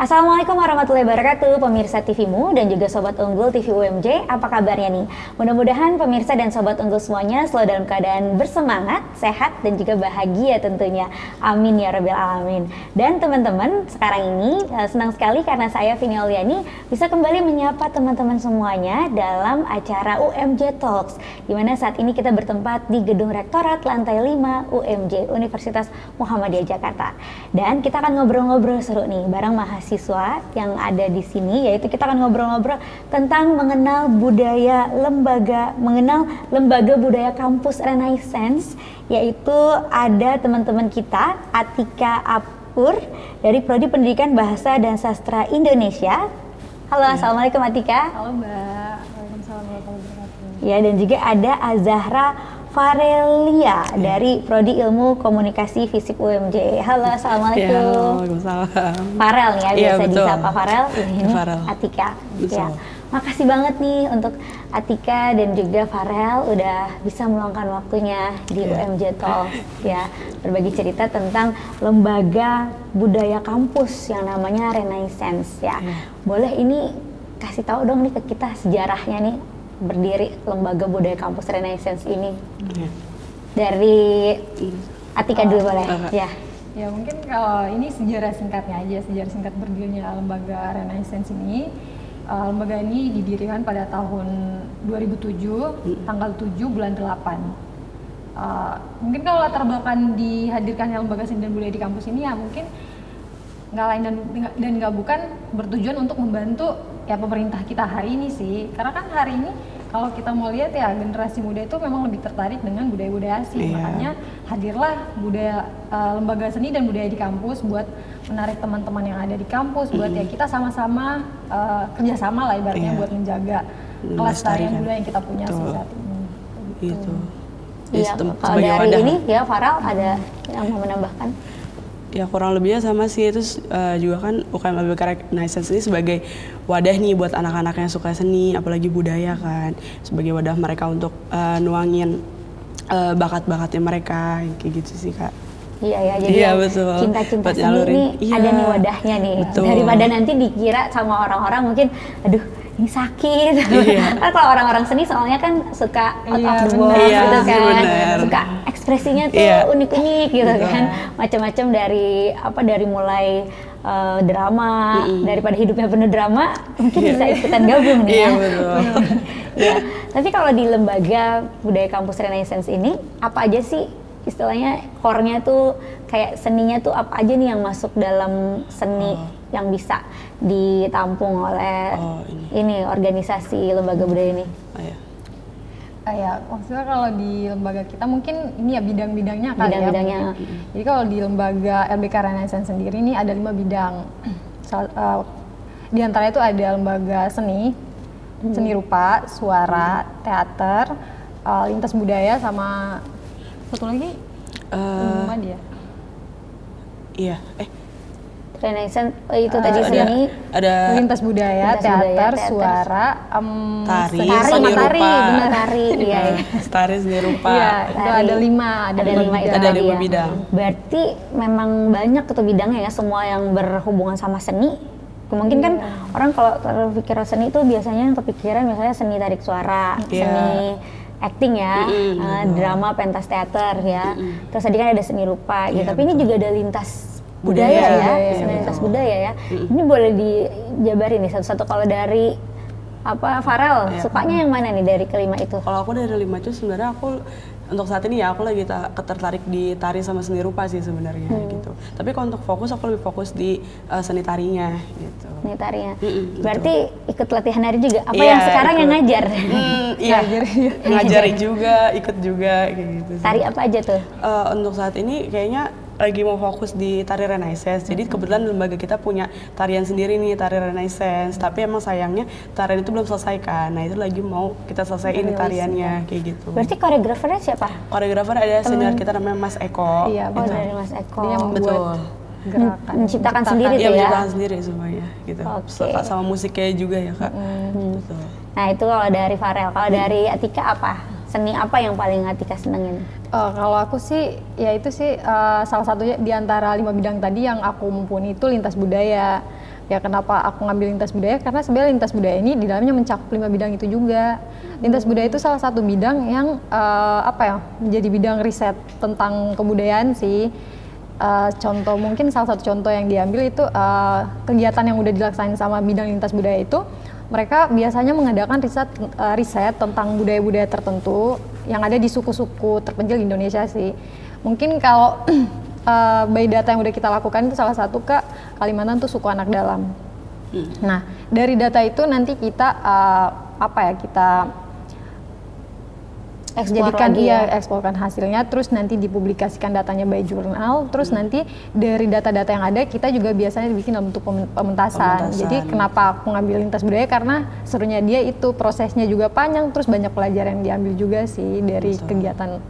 Assalamualaikum warahmatullahi wabarakatuh, pemirsa TVmu dan juga Sobat Unggul TV UMJ, apa kabarnya nih? Mudah-mudahan pemirsa dan Sobat Unggul semuanya selalu dalam keadaan bersemangat, sehat, dan juga bahagia tentunya. Amin ya Rabbil Alamin. Dan teman-teman, sekarang ini senang sekali karena saya, Vini Auliani, bisa kembali menyapa teman-teman semuanya dalam acara UMJ Talks, di mana saat ini kita bertempat di Gedung Rektorat Lantai 5 UMJ, Universitas Muhammadiyah Jakarta. Dan kita akan ngobrol-ngobrol seru nih, bareng mahasiswa yang ada di sini, yaitu kita akan ngobrol-ngobrol tentang mengenal lembaga budaya kampus Renaissance, yaitu ada teman-teman kita Atika Apur dari Prodi Pendidikan Bahasa dan Sastra Indonesia. Halo, Assalamualaikum Atika. Halo Mbak, waalaikumsalam warahmatullahi wabarakatuh. Ya, dan juga ada Azahra Farelia dari Prodi Ilmu Komunikasi Fisip UMJ. Halo, Assalamualaikum. Ya, waalaikumsalam. Farel nih ya, biasa betul. disapa Farel. Ini Farel. Atika. Betul. Ya. Makasih banget nih untuk Atika dan juga Farel udah bisa meluangkan waktunya di UMJ Talks ya, berbagi cerita tentang lembaga budaya kampus yang namanya Renaissance ya. Boleh ini kasih tahu dong nih ke kita sejarahnya nih berdiri lembaga budaya kampus Renaissance ini. Dari Atika dulu boleh. Ya mungkin kalau ini sejarah singkatnya aja, sejarah singkat berdirinya lembaga Renaissance ini. Lembaga ini didirikan pada tahun 2007, tanggal 7 bulan 8. Mungkin kalau latar belakang dihadirkannya lembaga seni dan budaya di kampus ini ya mungkin nggak lain dan nggak bukan bertujuan untuk membantu ya pemerintah kita hari ini sih, karena kan hari ini kalau kita mau lihat ya generasi muda itu memang lebih tertarik dengan budaya-budaya asing, makanya hadirlah lembaga seni dan budaya di kampus buat menarik teman-teman yang ada di kampus buat ya kita sama-sama kerjasama lah ibaratnya buat menjaga kelestarian budaya yang kita punya saat ini. Gitu. Iya, kalau dari ini ya Farel ada yang mau menambahkan? Ya kurang lebihnya sama sih, itu juga kan UKM LBK Renaissance ini sebagai wadah nih buat anak-anak yang suka seni, apalagi budaya kan, sebagai wadah mereka untuk nuangin bakat-bakatnya mereka, kayak gitu sih Kak. Iya ya, jadi cinta-cinta seni ini ada nih wadahnya nih, daripada nanti dikira sama orang-orang mungkin, aduh ini sakit. Kan kalau orang-orang seni soalnya kan suka out of the box gitu kan, suka ekspresinya tuh unik-unik gitu kan, macam-macam dari mulai drama, daripada hidupnya penuh drama, mungkin bisa ikutan gabung nih ya. Ya, tapi kalau di lembaga budaya kampus Renaissance ini apa aja sih istilahnya core-nya tuh, kayak seninya tuh apa aja nih yang masuk dalam seni yang bisa ditampung oleh ini organisasi lembaga budaya ini? Ya, maksudnya kalau di lembaga kita mungkin ini ya bidang-bidangnya kali ya. Jadi kalau di lembaga LBK Renaissance sendiri ini ada 5 bidang. Di antaranya itu ada lembaga seni, seni rupa, suara, teater, lintas budaya, sama satu lagi dia. Iya, Renaissance itu tadi seni, ada lintas budaya, teater, suara, tari, tari, seni rupa. Iya, itu ada 5, ada 5 bidang. Berarti memang banyak tuh bidangnya ya, semua yang berhubungan sama seni. Mungkin kan orang kalau terpikir seni itu biasanya yang kepikiran misalnya seni tarik suara, seni acting ya, drama, pentas teater ya. Terus tadi kan ada seni rupa gitu. Tapi ini juga ada lintas budaya ya, lintas budaya ya. Ini boleh dijabarin nih satu-satu. Kalau dari Farel, sukanya yang mana nih dari kelima itu? Kalau aku dari 5 itu sebenarnya untuk saat ini ya aku lagi tertarik di tari sama seni rupa sih sebenarnya gitu. Tapi kalau untuk fokus aku lebih fokus di seni tarinya gitu. Seni tarinya. Berarti ikut latihan nari juga? Apa yang sekarang yang ngajar? Ngajarin juga, ikut juga kayak gitu. Tari apa aja tuh? Untuk saat ini kayaknya lagi mau fokus di tari Renaissance. Jadi kebetulan lembaga kita punya tarian sendiri nih, tari Renaissance. Tapi emang sayangnya tarian itu belum selesai kan. Nah itu lagi mau kita selesaiin nih tariannya kayak gitu. Berarti koreografernya siapa? Koreografer ada senior kita namanya Mas Eko. Iya, dari Mas Eko. Dia yang membuat gerakan, menciptakan sendiri tuh ya? Menciptakan sendiri semuanya gitu. Sama musiknya juga ya Kak. Betul. Nah itu kalau dari Farel. Kalau dari Atika apa? Seni apa yang paling Atika senengin? Kalau aku sih, ya itu sih salah satunya di antara 5 bidang tadi yang aku mumpuni itu lintas budaya. Ya kenapa aku ngambil lintas budaya? Karena sebenarnya lintas budaya ini di dalamnya mencakup 5 bidang itu juga. Lintas budaya itu salah satu bidang yang menjadi bidang riset tentang kebudayaan sih. Contoh mungkin salah satu contoh yang diambil itu kegiatan yang udah dilaksanain sama bidang lintas budaya itu, mereka biasanya mengadakan riset tentang budaya-budaya tertentu yang ada di suku-suku terpencil di Indonesia sih. Mungkin kalau by data yang udah kita lakukan itu salah satu ke Kalimantan tuh suku anak dalam. Nah dari data itu nanti kita kita eksplorkan hasilnya, terus nanti dipublikasikan datanya by jurnal, terus nanti dari data-data yang ada kita juga biasanya bikin dalam bentuk pementasan. Jadi kenapa aku ngambil lintas budaya, karena serunya dia itu prosesnya juga panjang, terus banyak pelajaran yang diambil juga sih dari kegiatan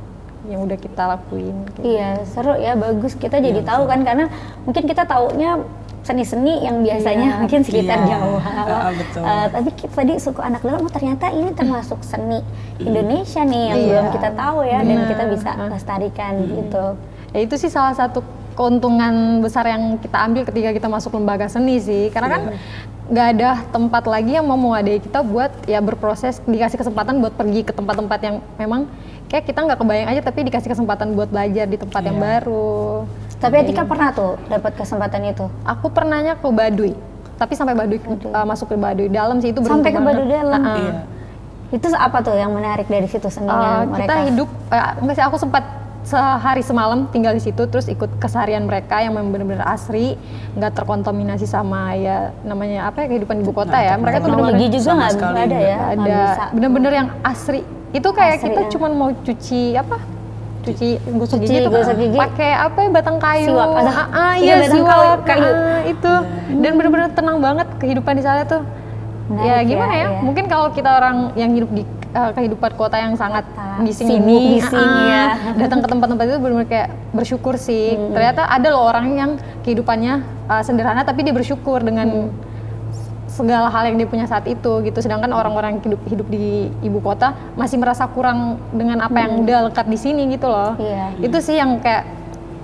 yang udah kita lakuin. Iya, seru ya, bagus. Kita jadi tahu kan, karena mungkin kita taunya seni-seni yang biasanya mungkin sekitar Jawa. Tapi tadi suku anak dalam, ternyata ini termasuk seni Indonesia nih yang belum kita tahu ya, dan kita bisa lestarikan gitu. Ya itu sih salah satu keuntungan besar yang kita ambil ketika kita masuk lembaga seni sih, karena kan nggak ada tempat lagi yang mau mewadahi kita buat ya berproses, dikasih kesempatan buat pergi ke tempat-tempat yang memang kayak kita nggak kebayang aja, tapi dikasih kesempatan buat belajar di tempat yang baru. Tapi Atika pernah tuh dapat kesempatan itu? Aku pernahnya ke Baduy, tapi sampai Baduy masuk ke Baduy dalam sih itu sampai ke Baduy dalam. Itu apa tuh yang menarik dari situ seninya mereka? Kita hidup, enggak sih, aku sempat sehari semalam tinggal di situ, terus ikut keseharian mereka yang memang benar-benar asri, nggak terkontaminasi sama ya namanya kehidupan ibu kota ya. Mereka tuh benar-benar juga nggak ada ya, ada benar-benar yang asri. Itu kayak kita cuma mau cuci gosok gigi pakai batang kayu, siwak kayu itu, dan benar-benar tenang banget kehidupan di sana tuh. Ya gimana ya? Mungkin kalau kita orang yang hidup di kehidupan kota yang sangat bising ini, datang ke tempat-tempat itu benar-benar kayak bersyukur sih. Ternyata ada loh orang yang kehidupannya sederhana tapi dia bersyukur dengan segala hal yang dia punya saat itu gitu. Sedangkan orang-orang yang hidup di ibu kota masih merasa kurang dengan apa yang udah lekat di sini gitu loh. Itu sih yang kayak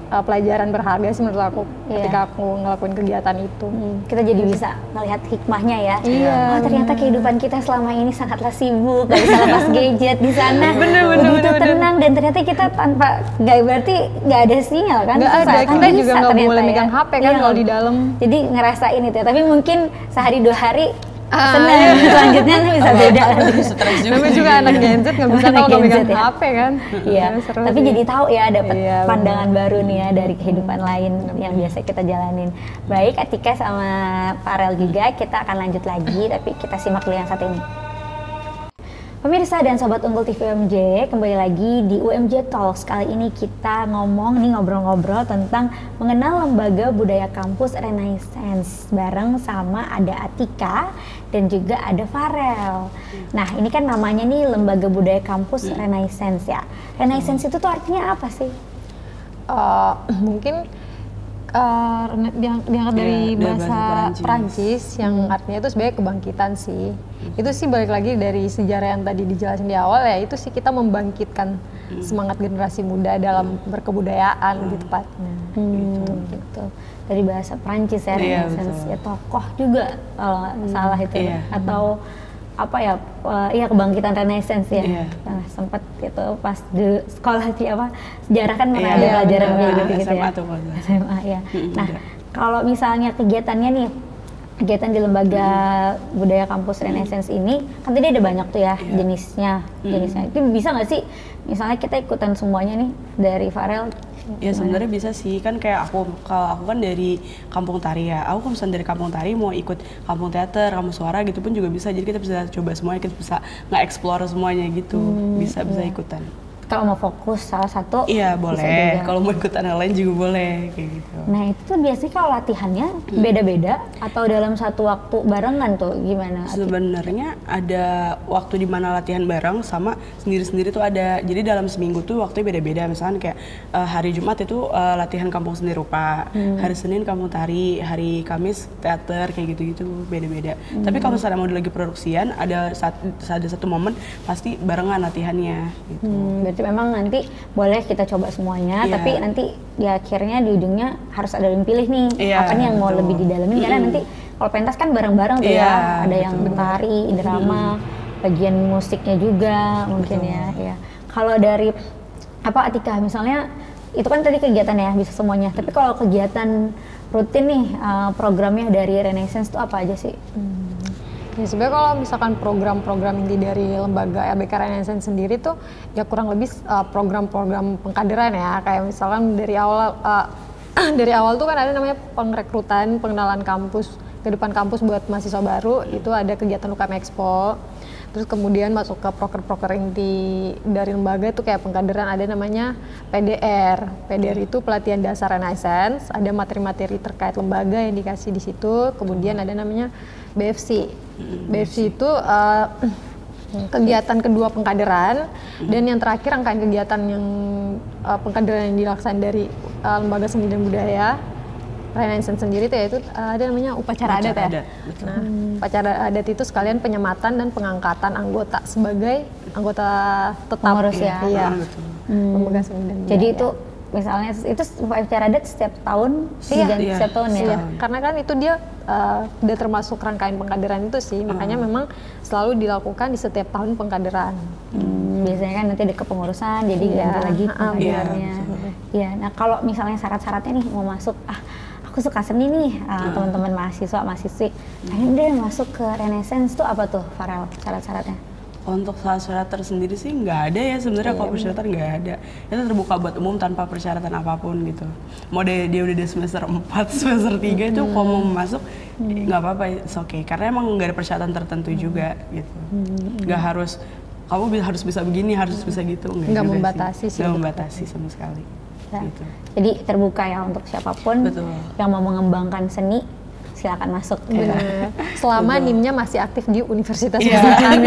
pelajaran berharga sih menurut aku ketika aku ngelakuin kegiatan itu. Kita jadi bisa melihat hikmahnya ya. Oh, ternyata kehidupan kita selama ini sangatlah sibuk, gak bisa lepas gadget di sana. Begitu tenang, dan ternyata kita tanpa berarti nggak ada sinyal kan? Nggak ada, kita juga nggak boleh megang HP kan kalau di dalam. Jadi ngerasain itu ya. Tapi mungkin sehari 2 hari senang, selanjutnya bisa beda. Namanya juga anak Gen Z nggak bisa kalau nggak megang HP kan. Iya, tapi jadi tahu ya, dapat pandangan baru nih ya dari kehidupan lain yang biasa kita jalanin. Baik, Atika sama Farel juga, kita akan lanjut lagi, tapi kita simak dulu yang satu ini. Pemirsa dan Sobat Unggul TV UMJ, kembali lagi di UMJ Talks. Kali ini kita ngobrol-ngobrol tentang mengenal Lembaga Budaya Kampus Renaissance. Bareng sama ada Atika dan juga ada Farel. Nah, ini kan namanya nih Lembaga Budaya Kampus Renaissance ya. Renaissance itu tuh artinya apa sih? Mungkin diangkat dari bahasa Perancis yang artinya itu sebenarnya kebangkitan sih. Itu sih balik lagi dari sejarah yang tadi dijelasin di awal ya, itu sih kita membangkitkan semangat generasi muda dalam berkebudayaan lebih tepatnya. Gitu. Dari bahasa Perancis ya, Renaissance ya, tokoh juga kalau nggak salah itu atau kebangkitan Renaissance ya. Nah, sempat itu pas di sekolah sejarah kan pernah ada pelajaran gitu ya. SMA ya. Nah, kalau misalnya kegiatannya nih, kegiatan di Lembaga Budaya Kampus Renaissance ini kan tadi ada banyak tuh ya jenisnya. Itu bisa nggak sih misalnya kita ikutan semuanya nih dari Farel? Ya sebenarnya bisa sih, kan kayak kalau aku kan dari kampung tari ya, aku kalau misalnya dari kampung tari mau ikut kampung teater, kampung suara gitu pun juga bisa, jadi kita bisa coba semuanya, kita bisa nge-explore semuanya gitu, bisa ikutan. Kalau mau fokus salah satu, boleh. Kalau mau ikutan yang lain juga boleh, kayak gitu. Nah itu tuh biasanya kalau latihannya beda-beda atau dalam satu waktu barengan tuh gimana? Sebenarnya ada waktu di mana latihan bareng sama sendiri-sendiri tuh ada. Jadi dalam seminggu tuh waktunya beda-beda. Misalkan kayak hari Jumat itu latihan kampung seni rupa, hari Senin kampung tari, hari Kamis teater, kayak gitu-gitu beda-beda. Tapi kalau misalnya mau lagi produksian, ada satu momen pasti barengan latihannya. Gitu. Berarti memang nanti boleh kita coba semuanya, tapi nanti di akhirnya di ujungnya harus ada yang pilih nih apa nih yang mau lebih didalamin, karena nanti kalau pentas kan bareng-bareng tuh ya, ada yang tari, drama, bagian musiknya juga mungkin ya. Kalau dari Atika misalnya itu kan tadi kegiatan ya bisa semuanya, tapi kalau kegiatan rutin nih programnya dari Renaissance itu apa aja sih? Ya sebenarnya kalau misalkan program-program inti dari lembaga LBK Renaissance sendiri tuh ya kurang lebih program-program pengkaderan ya, kayak misalkan dari awal tuh kan ada namanya pengrekrutan, pengenalan kampus ke depan kampus buat mahasiswa baru, itu ada kegiatan UKM Expo. Terus kemudian masuk ke proker-proker inti dari lembaga itu kayak pengkaderan, ada namanya PDR. PDR itu pelatihan dasar Renaissance, ada materi-materi terkait lembaga yang dikasih di situ. Kemudian ada namanya BFC. BFC itu kegiatan kedua pengkaderan, dan yang terakhir rangkaian kegiatan yang pengkaderan yang dilaksanakan dari lembaga seni dan budaya Renaissance sendiri tuh yaitu ada namanya upacara adat ya. Nah, upacara adat itu sekalian penyematan dan pengangkatan anggota sebagai anggota tetap pengurus ya. Iya. Lembaga seni dan budaya. Jadi itu misalnya itu upacara adat setiap tahun, setiap tahun ya. Iya. Karena kan itu dia udah termasuk rangkaian pengkaderan itu sih, makanya memang selalu dilakukan di setiap tahun pengkaderan. Biasanya kan nanti ada kepengurusan, jadi ganti lagi pengkaderannya. Iya. Nah kalau misalnya syarat-syaratnya nih mau masuk, aku suka seni nih, teman-teman mahasiswi, pengen deh masuk ke Renaissance tuh apa tuh Farel syarat-syaratnya? Untuk syarat tersendiri sih nggak ada ya sebenarnya, kalau persyaratan nggak ada. Itu terbuka buat umum tanpa persyaratan apapun gitu. Mau dia udah di semester 4, semester 3 itu kalau mau masuk nggak apa-apa, it's okay. Karena emang nggak ada persyaratan tertentu juga gitu. Nggak harus kamu harus bisa begini, harus bisa gitu. Nggak membatasi sih. Nggak membatasi sama sekali. Ya. Gitu. Jadi terbuka ya untuk siapapun yang mau mengembangkan seni, silakan masuk. Benar. Selama NIM-nya masih aktif di universitas. Jangan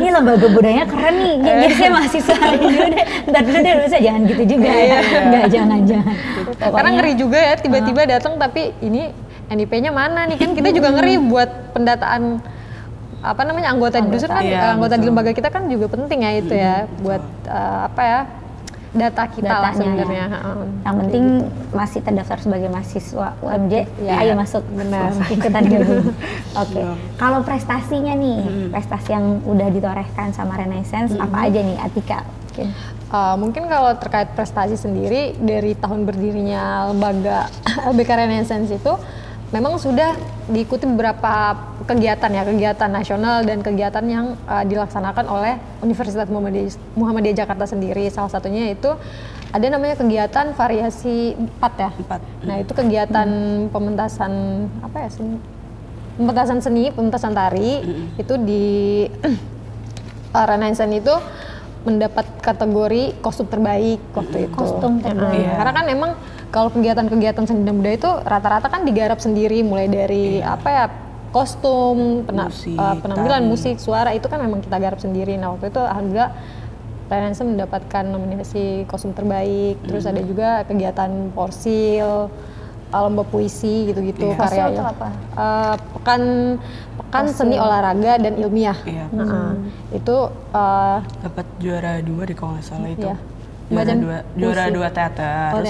ini lembaga budaya keren nih, jadi saya mahasiswa ntar dulu deh, jangan gitu juga ya. Enggak, jangan. Karena ngeri juga ya, tiba-tiba datang tapi ini NIP-nya mana nih, kan kita juga ngeri buat pendataan anggota di dusun kan, anggota di lembaga kita kan juga penting ya itu ya, buat data kita lah sebenarnya. Yang penting masih terdaftar sebagai mahasiswa UMJ, ayo masuk, benar, ikutan dulu. Oke. Kalau prestasinya nih, prestasi yang udah ditorehkan sama Renaissance apa aja nih Atika? Mungkin kalau terkait prestasi sendiri dari tahun berdirinya lembaga LBK Renaissance itu memang sudah diikuti beberapa kegiatan nasional dan kegiatan yang dilaksanakan oleh Universitas Muhammadiyah Jakarta sendiri. Salah satunya itu ada namanya kegiatan variasi 4 ya. Nah itu kegiatan pementasan pementasan seni, pementasan tari itu di Renaissance itu mendapat kategori kostum terbaik waktu itu. Kostum terbaik. Karena kan emang kalau kegiatan-kegiatan seni dan budaya itu rata-rata kan digarap sendiri, mulai dari kostum, penampilan musik, suara itu kan memang kita garap sendiri. Nah waktu itu alhamdulillah Renaissance mendapatkan nominasi kostum terbaik. Terus ada juga kegiatan porsil, lomba puisi gitu-gitu karyanya. Pekan seni olahraga dan ilmiah. Itu dapat juara 2 di kalau nggak salah itu. Juara 2 teater.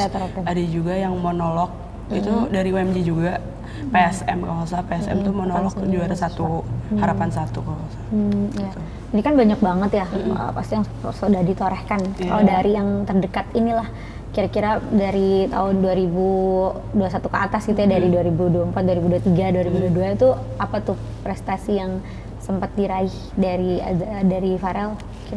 Ada juga yang monolog itu dari UMJ juga. PSM kalau nggak salah, PSM tuh monolog juara 1, harapan 1 kalau nggak salah. Ini kan banyak banget ya, pasti yang sudah ditorehkan. Kalau dari yang terdekat inilah, kira-kira dari tahun 2021 ke atas gitu ya, dari 2024, 2023, 2022 itu apa tuh prestasi yang sempat diraih dari Farel?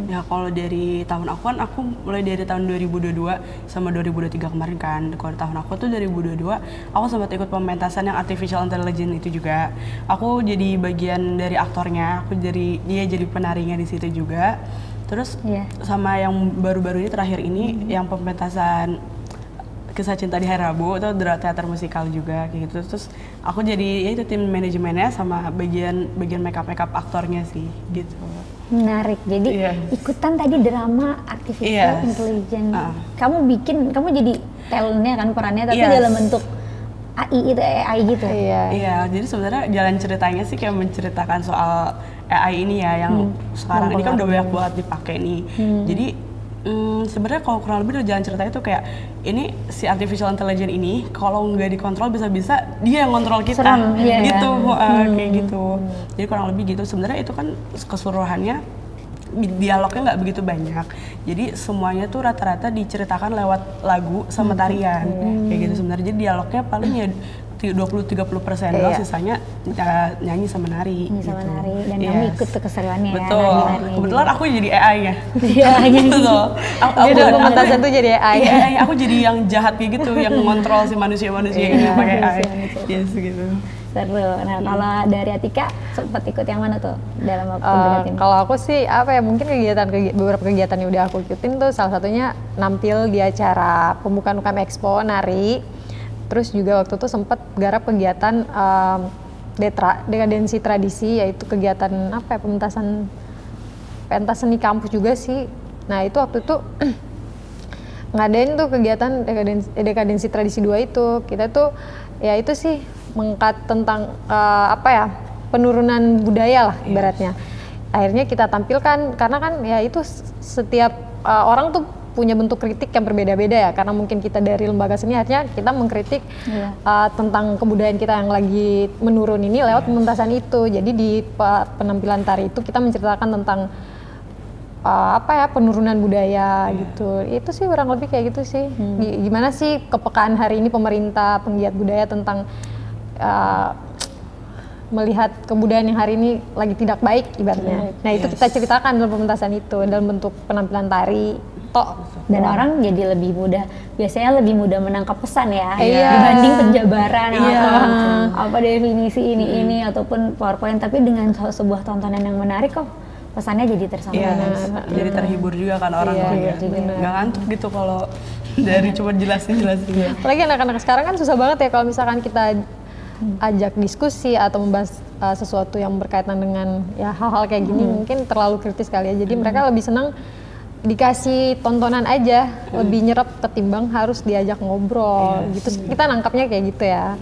Ya kalau dari tahun aku mulai dari tahun 2022 sama 2023 kemarin kan. Kalau tahun aku tuh 2022 aku sempat ikut pementasan yang artificial intelligence itu juga. Aku jadi bagian dari aktornya, aku jadi penarinya di situ juga. Terus sama yang baru-baru ini terakhir ini yang pementasan Kisah Cinta di Hari Rabu itu teater musikal juga kayak gitu. Terus aku jadi itu tim manajemennya sama bagian make up aktornya sih gitu. Menarik. Jadi ikutan tadi drama artificial intelligence. Kamu jadi talentnya kan, perannya tapi dalam bentuk AI gitu. Iya, jadi sebenarnya jalan ceritanya sih kayak menceritakan soal AI ini ya yang sekarang ini kan udah banyak banget dipakai nih. Jadi Sebenarnya kalau kurang lebih dari jalan cerita itu kayak ini si artificial intelligence ini kalau nggak dikontrol bisa-bisa dia yang kontrol kita. Serem, iya, gitu ya. kayak gitu. Jadi kurang lebih gitu. Sebenarnya itu kan keseluruhannya dialognya nggak begitu banyak. Jadi semuanya tuh rata-rata diceritakan lewat lagu sama tarian kayak gitu sebenarnya. Jadi dialognya paling ya 20-30% doang, sisanya nyanyi sama nari. Nyanyi sama nari, dan kamu ikut tuh keseruannya ya. Betul. Kebetulan aku jadi AI-nya. Iya, betul. Aku pementasan tuh jadi AI. AI, aku jadi yang jahat kayak gitu, yang mengontrol si manusia-manusia ini pakai AI. Yes, gitu. Seru. Nah, kalau dari Atika sempat ikut yang mana tuh dalam waktu dekat ini? Kalau aku sih apa ya, mungkin beberapa kegiatan yang udah aku ikutin tuh salah satunya nampil di acara pembukaan UKM Expo nari. Terus juga waktu itu sempat garap kegiatan dekadensi tradisi, yaitu kegiatan apa ya, pentas seni kampus juga sih. Nah itu waktu itu ngadain tuh kegiatan dekadensi tradisi 2 itu. Kita tuh ya itu sih mengangkat tentang apa ya, penurunan budaya lah ibaratnya. Akhirnya kita tampilkan karena kan ya itu setiap orang tuh punya bentuk kritik yang berbeda-beda ya, karena mungkin kita dari lembaga seni akhirnya kita mengkritik tentang kebudayaan kita yang lagi menurun ini lewat pementasan itu. Jadi di penampilan tari itu kita menceritakan tentang apa ya, penurunan budaya gitu. Itu sih kurang lebih kayak gitu sih. Gimana sih kepekaan hari ini pemerintah, penggiat budaya tentang melihat kebudayaan yang hari ini lagi tidak baik ibaratnya. Nah itu kita ceritakan dalam pementasan itu dalam bentuk penampilan tari. Dan orang jadi lebih mudah, biasanya lebih mudah menangkap pesan ya, dibanding penjabaran atau apa definisi ini ataupun PowerPoint. Tapi dengan sebuah tontonan yang menarik kok pesannya jadi tersampaikan. Jadi terhibur juga kan orang nggak ngantuk gitu kalau dari cuma jelasin. Apalagi anak-anak sekarang kan susah banget ya kalau misalkan kita ajak diskusi atau membahas sesuatu yang berkaitan dengan ya hal-hal kayak gini, mungkin terlalu kritis kali ya. Jadi mereka lebih senang dikasih tontonan aja, lebih nyerap ketimbang harus diajak ngobrol gitu. Kita nangkapnya kayak gitu ya.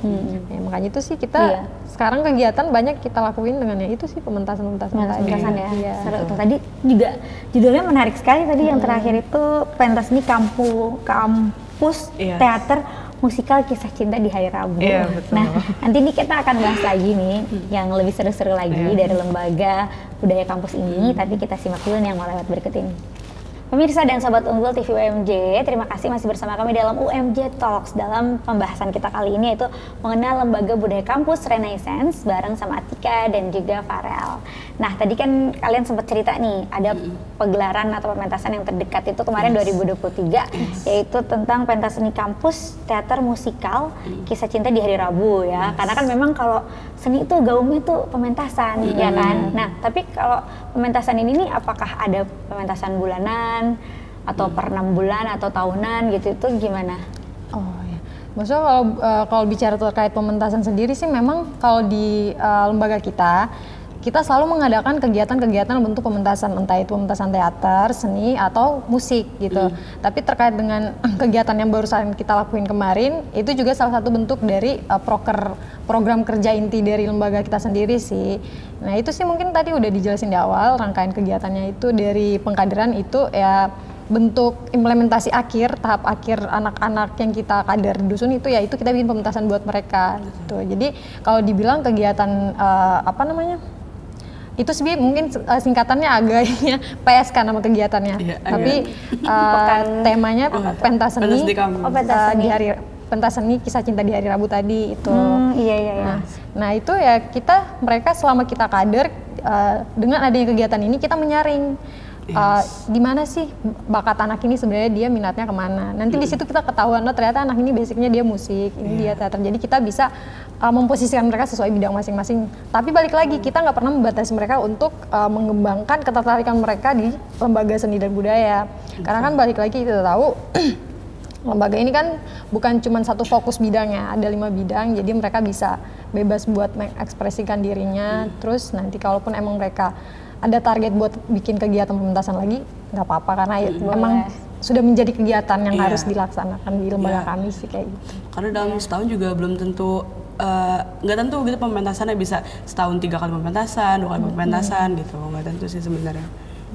Ya makanya itu sih kita sekarang kegiatan banyak kita lakuin dengan itu sih pementasan ya. Seru tuh. Tadi juga judulnya menarik sekali tadi yang terakhir itu pentas seni kampus teater musikal kisah cinta di hari Rabu. Nah, nanti nih kita akan bahas lagi nih yang lebih seru-seru lagi dari lembaga budaya kampus ini, tapi kita simak dulu nih yang mau lewat berikut ini. Pemirsa dan Sobat Unggul TV UMJ, terima kasih masih bersama kami dalam UMJ Talks. Dalam pembahasan kita kali ini yaitu mengenal Lembaga Budaya Kampus Renaissance bareng sama Atika dan juga Farel. Nah tadi kan kalian sempat cerita nih, ada pegelaran atau pementasan yang terdekat itu kemarin 2023, yaitu tentang pentas seni kampus teater musikal kisah cinta di hari Rabu ya. Karena kan memang kalau seni itu gaungnya tuh pementasan ya kan. Nah tapi kalau pementasan ini nih apakah ada pementasan bulanan atau per 6 bulan atau tahunan gitu, itu gimana? Maksudnya kalau bicara terkait pementasan sendiri sih memang kalau di lembaga kita selalu mengadakan kegiatan-kegiatan bentuk pementasan, entah itu pementasan teater, seni atau musik gitu. Tapi terkait dengan kegiatan yang barusan kita lakuin kemarin, itu juga salah satu bentuk dari program kerja inti dari lembaga kita sendiri sih. Nah itu sih mungkin tadi udah dijelasin di awal, rangkaian kegiatannya itu dari pengkaderan itu ya bentuk implementasi akhir, tahap akhir anak-anak yang kita kader di dusun itu ya itu kita bikin pementasan buat mereka gitu. Jadi kalau dibilang kegiatan apa namanya, itu sih mungkin singkatannya agaknya PSK nama kegiatannya, tapi temanya pentas seni di hari pentas seni kisah cinta di hari Rabu tadi itu. Nah itu ya mereka selama kita kader dengan adanya kegiatan ini kita menyaring gimana sih bakat anak ini sebenarnya dia minatnya kemana. Nanti di situ kita ketahuan ternyata anak ini basicnya dia musik, ini dia teater. Jadi kita bisa memposisikan mereka sesuai bidang masing-masing. Tapi balik lagi kita nggak pernah membatasi mereka untuk mengembangkan ketertarikan mereka di lembaga seni dan budaya. Karena kan balik lagi kita tahu lembaga ini kan bukan cuma satu fokus bidangnya, ada 5 bidang. Jadi mereka bisa bebas buat mengekspresikan dirinya. Terus nanti kalaupun emang mereka ada target buat bikin kegiatan pementasan lagi, nggak apa-apa karena memang sudah menjadi kegiatan yang harus dilaksanakan di lembaga kami sih kayak gitu. Karena dalam setahun juga belum tentu, nggak tentu gitu pementasannya bisa setahun 3 kali pementasan, 2 kali pementasan gitu, nggak tentu sih sebenarnya.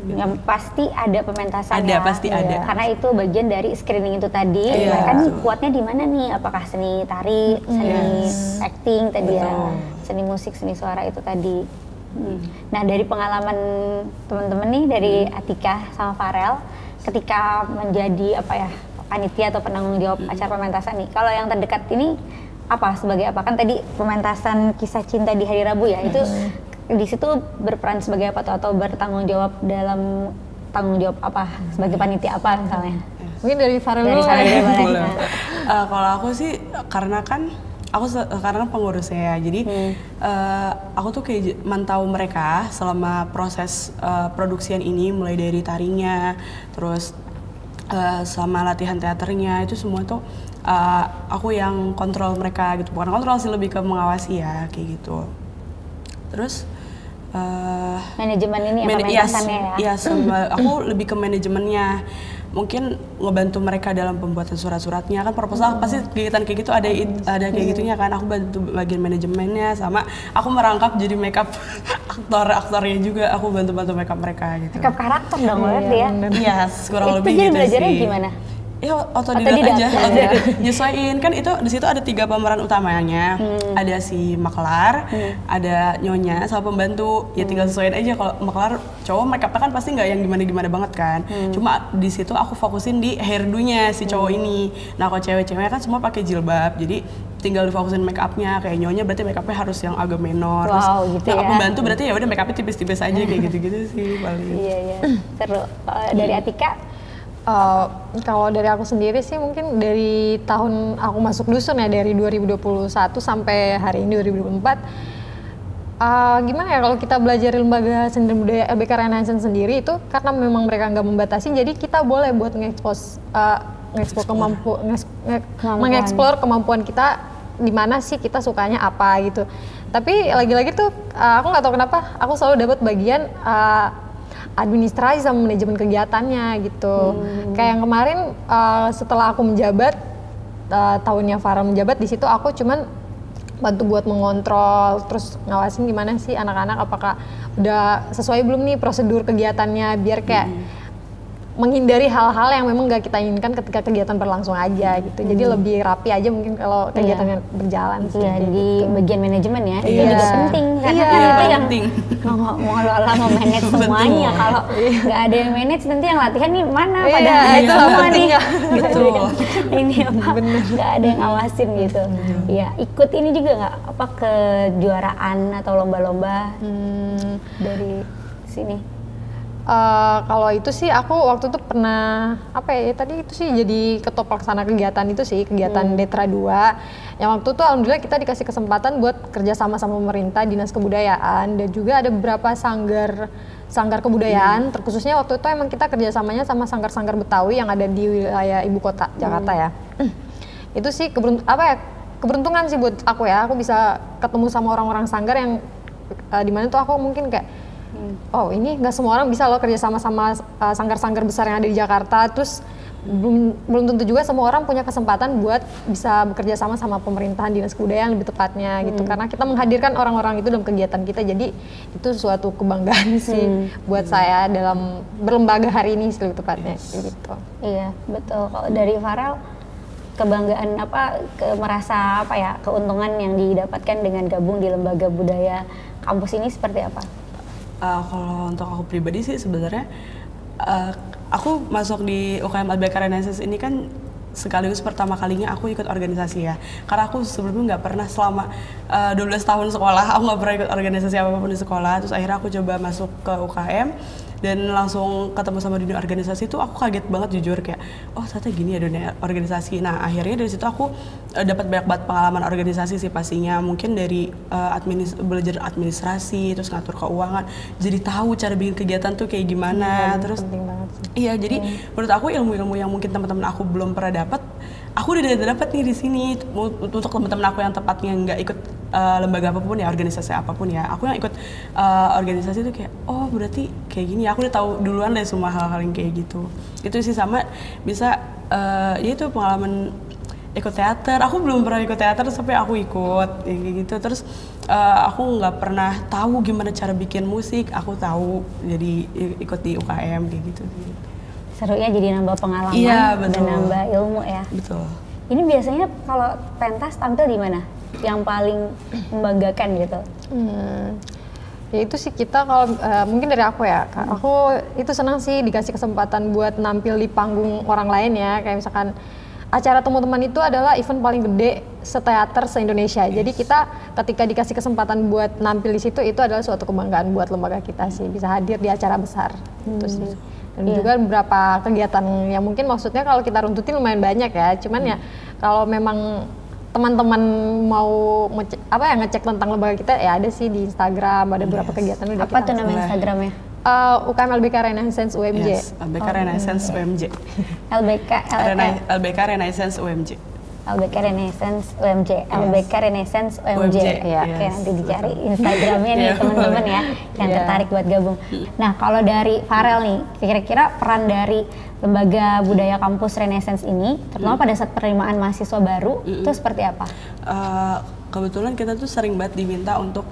Yang pasti ada pementasan ada, pasti ada. Karena itu bagian dari screening itu tadi. Kan kuatnya di mana nih? Apakah seni tari, seni acting tadi ya, seni musik, seni suara itu tadi. Nah dari pengalaman teman-teman nih dari Atika sama Farel, ketika menjadi panitia atau penanggung jawab acara pementasan nih. Kalau yang terdekat ini sebagai apa? Kan tadi pementasan kisah cinta di hari Rabu ya, itu di situ berperan sebagai apa atau bertanggung jawab dalam tanggung jawab apa sebagai panitia apa misalnya? Mungkin dari Farel dulu. Kalau aku sih karena pengurusnya ya, jadi aku tuh kayak mantau mereka selama proses produksian ini, mulai dari tarinya, terus sama latihan teaternya, itu semua tuh aku yang kontrol mereka gitu, bukan kontrol sih, lebih ke mengawasi ya kayak gitu. Terus manajemen ini ya, pementasannya ya? Aku lebih ke manajemennya, mungkin ngebantu mereka dalam pembuatan surat-suratnya, kan proposal pasti kegiatan kayak gitu ada kayak gitunya kan, aku bantu bagian manajemennya, sama aku merangkap jadi makeup aktornya juga, aku bantu makeup mereka gitu. Makeup karakter dong berarti ya? Iya, kurang lebih gitu sih. Itu jadi belajarnya gimana? Ya otodidak aja, nyesuaiin kan. Itu di situ ada 3 pemeran utamanya, ada si Maklar, ada Nyonya, sama pembantu. Ya tinggal sesuaiin aja. Kalau Maklar cowok, make-upnya kan pasti nggak yang gimana banget kan. Cuma di situ aku fokusin di hairdo-nya si cowok ini. Nah kalau cewek-ceweknya kan semua pakai jilbab, jadi tinggal difokusin make-upnya. Kayak Nyonya berarti make-upnya harus yang agak menor. Wow, gitu ya. Pembantu berarti ya udah make-upnya tipis-tipis aja kayak gitu-gitu sih paling. Iya. Seru. Dari Atika? Kalau dari aku sendiri sih mungkin dari tahun aku masuk dusun ya, dari 2021 sampai hari ini 2024, gimana ya, kalau kita belajar di lembaga seni dan budaya LBK Renaissance sendiri itu karena memang mereka nggak membatasi, jadi kita boleh buat mengeksplor kemampuan kita, di mana sih kita sukanya apa gitu. Tapi lagi-lagi tuh aku nggak tahu kenapa aku selalu dapat bagian administrasi sama manajemen kegiatannya gitu. Kayak yang kemarin setelah aku menjabat, tahunnya Farel menjabat, di situ aku cuman bantu buat mengontrol, terus ngawasin gimana sih anak-anak apakah udah sesuai belum nih prosedur kegiatannya, biar kayak menghindari hal-hal yang memang gak kita inginkan ketika kegiatan berlangsung aja gitu. Jadi lebih rapi aja mungkin kalau kegiatannya berjalan sih. Iya, di bagian manajemen ya, itu juga penting karena kan itu yang mengelola, memanage semuanya. Kalau nggak ada yang manage, nanti yang latihan nih mana pada itu semua nih. Gitu. Ini nggak ada yang awasin gitu. Iya, ikut ini juga nggak kejuaraan atau lomba-lomba dari sini? Kalau itu sih aku waktu itu pernah tadi itu sih jadi ketua pelaksana kegiatan itu sih, kegiatan Detra 2 yang waktu itu alhamdulillah kita dikasih kesempatan buat kerja sama pemerintah, dinas kebudayaan, dan juga ada beberapa sanggar kebudayaan, terkhususnya waktu itu emang kita kerjasamanya sama sanggar-sanggar Betawi yang ada di wilayah ibu kota Jakarta ya. Itu sih keberuntungan sih buat aku ya, aku bisa ketemu sama orang-orang sanggar yang dimana tuh aku mungkin kayak oh ini nggak semua orang bisa loh kerja sama sanggar-sanggar besar yang ada di Jakarta. Terus belum tentu juga semua orang punya kesempatan buat bisa bekerja sama pemerintahan, dinas kebudayaan lebih tepatnya gitu, karena kita menghadirkan orang-orang itu dalam kegiatan kita. Jadi itu suatu kebanggaan sih buat saya dalam berlembaga hari ini lebih tepatnya gitu. Iya betul. Kalau dari Farel, kebanggaan merasa keuntungan yang didapatkan dengan gabung di lembaga budaya kampus ini seperti apa? Kalau untuk aku pribadi sih sebenarnya aku masuk di UKM LBK Renaissance ini kan sekaligus pertama kalinya aku ikut organisasi ya, karena aku sebelumnya nggak pernah selama 12 tahun sekolah aku nggak pernah ikut organisasi apapun di sekolah. Terus akhirnya aku coba masuk ke UKM dan langsung ketemu sama dunia organisasi itu aku kaget banget jujur, kayak oh ternyata gini ya dunia organisasi. Nah akhirnya dari situ aku dapat banyak banget pengalaman organisasi sih pastinya, mungkin dari belajar administrasi, terus ngatur keuangan, jadi tahu cara bikin kegiatan tuh kayak gimana. Terus penting banget sih. Iya jadi menurut aku ilmu-ilmu yang mungkin teman-teman aku belum pernah dapat, aku udah dapat nih di sini. Untuk teman-teman aku yang tepatnya nggak ikut lembaga apapun ya, organisasi apapun ya, aku yang ikut organisasi itu kayak oh berarti kayak gini, aku udah tahu duluan deh semua hal-hal yang kayak gitu. Itu sih sama bisa ya itu pengalaman ikut teater. Aku belum pernah ikut teater sampai aku ikut kayak gitu. Terus aku nggak pernah tahu gimana cara bikin musik, aku tahu jadi ikut di UKM kayak gitu. Seru ya, jadi nambah pengalaman dan nambah ilmu ya. Betul. Ini biasanya kalau pentas tampil di mana? Yang paling membanggakan gitu? Ya itu sih kita kalau mungkin dari aku ya, aku itu senang sih dikasih kesempatan buat nampil di panggung orang lain ya, kayak misalkan acara teman-teman itu adalah event paling gede seteater se-Indonesia. Jadi kita ketika dikasih kesempatan buat nampil di situ itu adalah suatu kebanggaan buat lembaga kita sih, bisa hadir di acara besar itu sih. Dan juga beberapa kegiatan yang mungkin maksudnya kalau kita runtutin lumayan banyak ya. Cuman ya kalau memang teman-teman mau ngecek tentang lembaga kita ya ada sih di Instagram, ada beberapa kegiatan udah. Apa tuh nama Instagramnya? UKM LBK Renaissance UMJ. Yes, LBK Renaissance UMJ. LBK Renaissance UMJ. LBK Renaissance UMJ. LBK Renaissance UMJ. Ya, oke, nanti dicari Instagramnya nih teman-teman ya yang tertarik buat gabung. Nah, kalau dari Farel nih, kira-kira peran dari Lembaga Budaya Kampus Renaissance ini, terutama pada saat penerimaan mahasiswa baru, itu seperti apa? Kebetulan kita tuh sering banget diminta untuk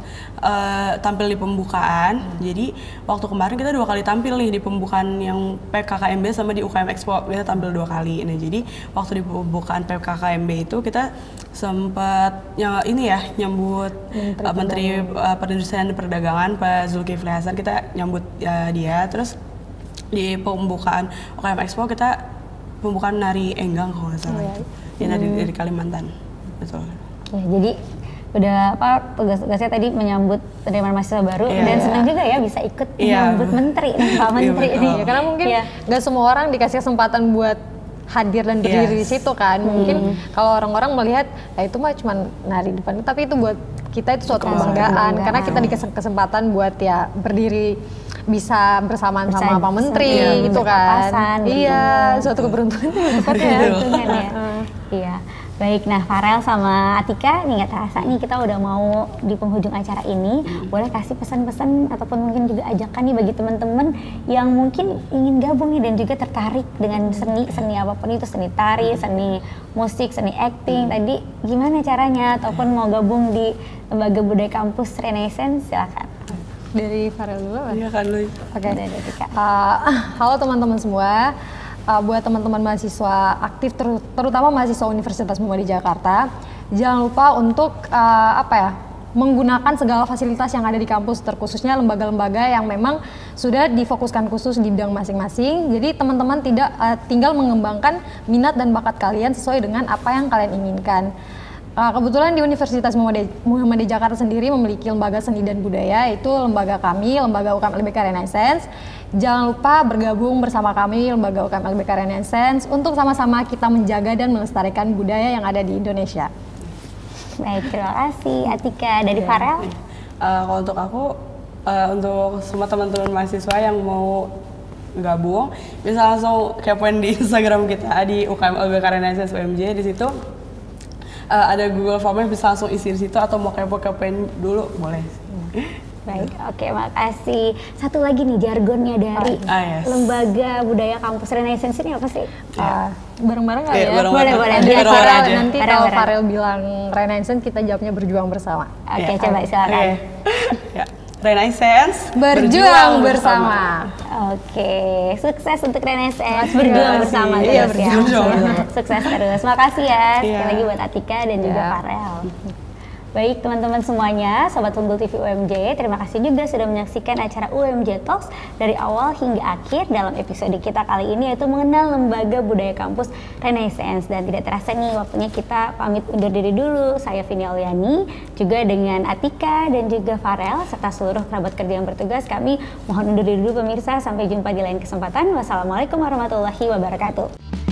tampil di pembukaan. Jadi waktu kemarin kita 2 kali tampil nih di pembukaan yang PKKMB sama di UKM Expo, kita tampil 2 kali. Nah jadi waktu di pembukaan PKKMB itu kita sempat nyambut Menteri Perindustrian dan Perdagangan Pak Zulkifli Hasan, kita nyambut dia. Terus di pembukaan UKM Expo kita pembukaan nari Enggang kalau nggak salah, dari Kalimantan, betul. Ya, jadi udah tugas-tugasnya tadi menyambut penerimaan mahasiswa baru dan senang juga ya bisa ikut menyambut menteri nih, Pak Menteri ini. Ya, karena mungkin nggak semua orang dikasih kesempatan buat hadir dan berdiri di situ kan. Mungkin kalau orang-orang melihat itu mah cuma nari depan, tapi itu buat kita itu suatu kebanggaan karena kita dikasih kesempatan buat ya berdiri bisa bersamaan sama Pak Menteri gitu kan. Iya, suatu keberuntungan ya. Iya. Baik, nah Farel sama Atika nih nggak terasa nih kita udah mau di penghujung acara ini. Boleh kasih pesan-pesan ataupun mungkin juga ajakan nih bagi teman-teman yang mungkin ingin gabung nih dan juga tertarik dengan seni apapun itu, seni tari, seni musik, seni acting. Tadi gimana caranya ataupun mau gabung di Lembaga Budaya Kampus Renaissance, silakan. Dari Farel dulu kan? Iya kan, Lui. Oke, dari Atika. Halo teman-teman semua. Buat teman-teman mahasiswa aktif terutama mahasiswa Universitas Muhammadiyah Jakarta, jangan lupa untuk menggunakan segala fasilitas yang ada di kampus, terkhususnya lembaga-lembaga yang memang sudah difokuskan khusus di bidang masing-masing. Jadi teman-teman tidak tinggal mengembangkan minat dan bakat kalian sesuai dengan apa yang kalian inginkan. Kebetulan di Universitas Muhammadiyah Jakarta sendiri memiliki lembaga seni dan budaya, yaitu lembaga kami, Lembaga UKM LBK Renaissance. Jangan lupa bergabung bersama kami, Lembaga UKM LBK Renaissance, untuk sama-sama kita menjaga dan melestarikan budaya yang ada di Indonesia. Baik, terima kasih Atika. Dari Farel? Kalau untuk aku, untuk semua teman-teman mahasiswa yang mau gabung, bisa langsung kepoin di Instagram kita di UKM LBK Renaissance UMJ. Di situ ada Google Form, bisa langsung isi di situ, atau mau kepoin dulu boleh. Baik, oke, makasih. Satu lagi nih jargonnya dari Lembaga Budaya Kampus Renaissance ini apa sih? Bareng-bareng nggak ya? Boleh. Biar Farel nanti kalau Farel bilang Renaissance, kita jawabnya berjuang bersama. Oke, coba silakan. Renaissance, berjuang bersama. Oke, sukses untuk Renaissance, berjuang bersama terus ya. Sukses terus. Makasih ya sekali lagi buat Atika dan juga Farel. Baik teman-teman semuanya, Sobat Unggul TV UMJ, terima kasih juga sudah menyaksikan acara UMJ Talks dari awal hingga akhir dalam episode kita kali ini, yaitu mengenal Lembaga Budaya Kampus Renaissance. Dan tidak terasa nih waktunya kita pamit undur diri dulu. Saya Vini Auliani, juga dengan Atika dan juga Farel, serta seluruh kerabat kerja yang bertugas, kami mohon undur diri dulu pemirsa. Sampai jumpa di lain kesempatan. Wassalamualaikum warahmatullahi wabarakatuh.